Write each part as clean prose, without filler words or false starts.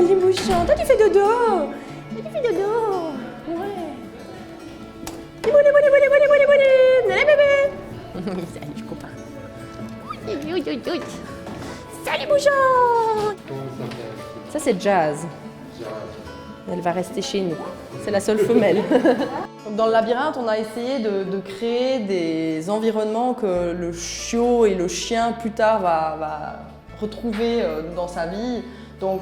Salut Bouchon, toi tu fais dodo. Toi tu fais dodo. Ouais. Allez bébé. Salut copain. Salut Bouchon. Ça c'est Jazz. Elle va rester chez nous. C'est la seule femelle. Donc dans le labyrinthe, on a essayé de créer des environnements que le chiot et le chien plus tard va retrouver dans sa vie. Donc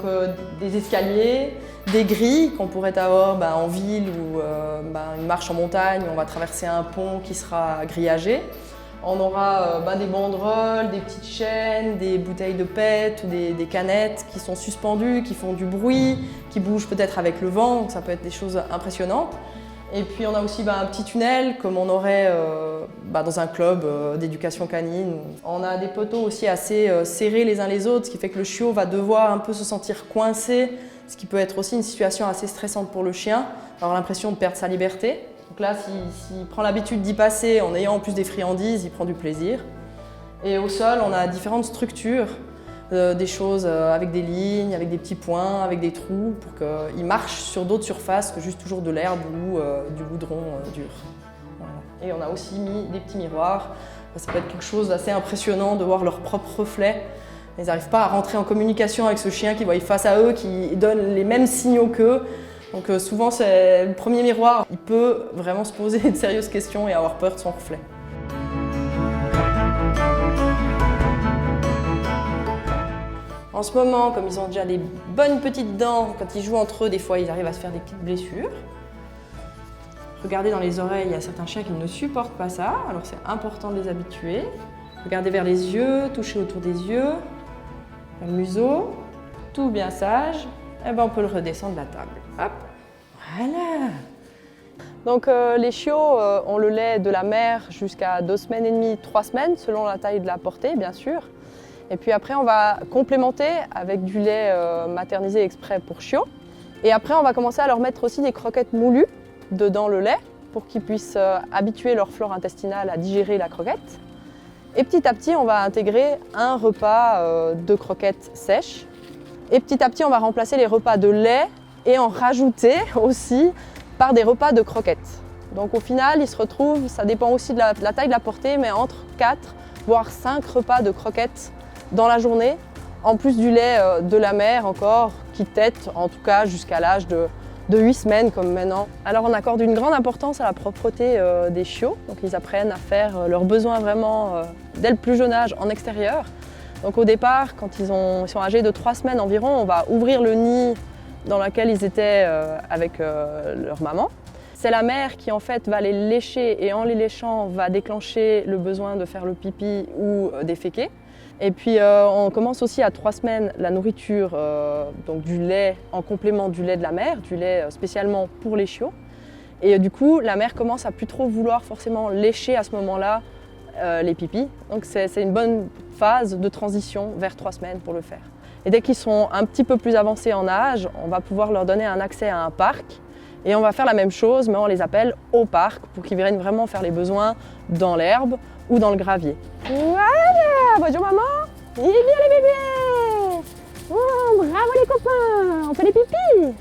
des escaliers, des grilles qu'on pourrait avoir en ville ou une marche en montagne, on va traverser un pont qui sera grillagé. On aura des banderoles, des petites chaînes, des bouteilles de pète ou des canettes qui sont suspendues, qui font du bruit, qui bougent peut-être avec le vent, donc ça peut être des choses impressionnantes. Et puis on a aussi un petit tunnel comme on aurait dans un club d'éducation canine. On a des poteaux aussi assez serrés les uns les autres, ce qui fait que le chiot va devoir un peu se sentir coincé, ce qui peut être aussi une situation assez stressante pour le chien, avoir l'impression de perdre sa liberté. Donc là, s'il prend l'habitude d'y passer en ayant en plus des friandises, il prend du plaisir. Et au sol, on a différentes structures, des choses avec des lignes, avec des petits points, avec des trous, pour qu'il marche sur d'autres surfaces que juste toujours de l'herbe ou du goudron dur. Voilà. Et on a aussi mis des petits miroirs. Ça peut être quelque chose d'assez impressionnant de voir leur propre reflet. Ils n'arrivent pas à rentrer en communication avec ce chien qui voit face à eux, qui donne les mêmes signaux qu'eux. Donc souvent, c'est le premier miroir. Il peut vraiment se poser de sérieuses questions et avoir peur de son reflet. En ce moment, comme ils ont déjà des bonnes petites dents, quand ils jouent entre eux, des fois, ils arrivent à se faire des petites blessures. Regardez dans les oreilles, il y a certains chiens qui ne supportent pas ça, alors c'est important de les habituer. Regardez vers les yeux, touchez autour des yeux, le museau, tout bien sage. Et on peut le redescendre de la table. Hop, voilà. Donc les chiots ont le lait de la mère jusqu'à 2 semaines et demie, 3 semaines, selon la taille de la portée, bien sûr. Et puis après, on va complémenter avec du lait maternisé exprès pour chiots. Et après, on va commencer à leur mettre aussi des croquettes moulues dedans le lait pour qu'ils puissent habituer leur flore intestinale à digérer la croquette. Et petit à petit, on va intégrer un repas de croquettes sèches. Et petit à petit, on va remplacer les repas de lait et en rajouter aussi par des repas de croquettes. Donc au final, ils se retrouvent, ça dépend aussi de la taille de la portée, mais entre 4 voire 5 repas de croquettes dans la journée, en plus du lait de la mère encore, qui tète en tout cas jusqu'à l'âge de 8 semaines comme maintenant. Alors on accorde une grande importance à la propreté des chiots, donc ils apprennent à faire leurs besoins vraiment dès le plus jeune âge en extérieur. Donc au départ, quand ils sont âgés de 3 semaines environ, on va ouvrir le nid dans lequel ils étaient avec leur maman. C'est la mère qui en fait va les lécher et en les léchant va déclencher le besoin de faire le pipi ou déféquer. Et puis on commence aussi à 3 semaines la nourriture, donc du lait en complément du lait de la mère, du lait spécialement pour les chiots. Et du coup, la mère commence à plus trop vouloir forcément lécher à ce moment-là les pipis. Donc c'est une bonne phase de transition vers 3 semaines pour le faire. Et dès qu'ils sont un petit peu plus avancés en âge, on va pouvoir leur donner un accès à un parc. Et on va faire la même chose, mais on les appelle au parc pour qu'ils viennent vraiment faire les besoins dans l'herbe ou dans le gravier. Voilà, bonjour maman. Il est bien les bébés. Oh, bravo les copains, on fait les pipis.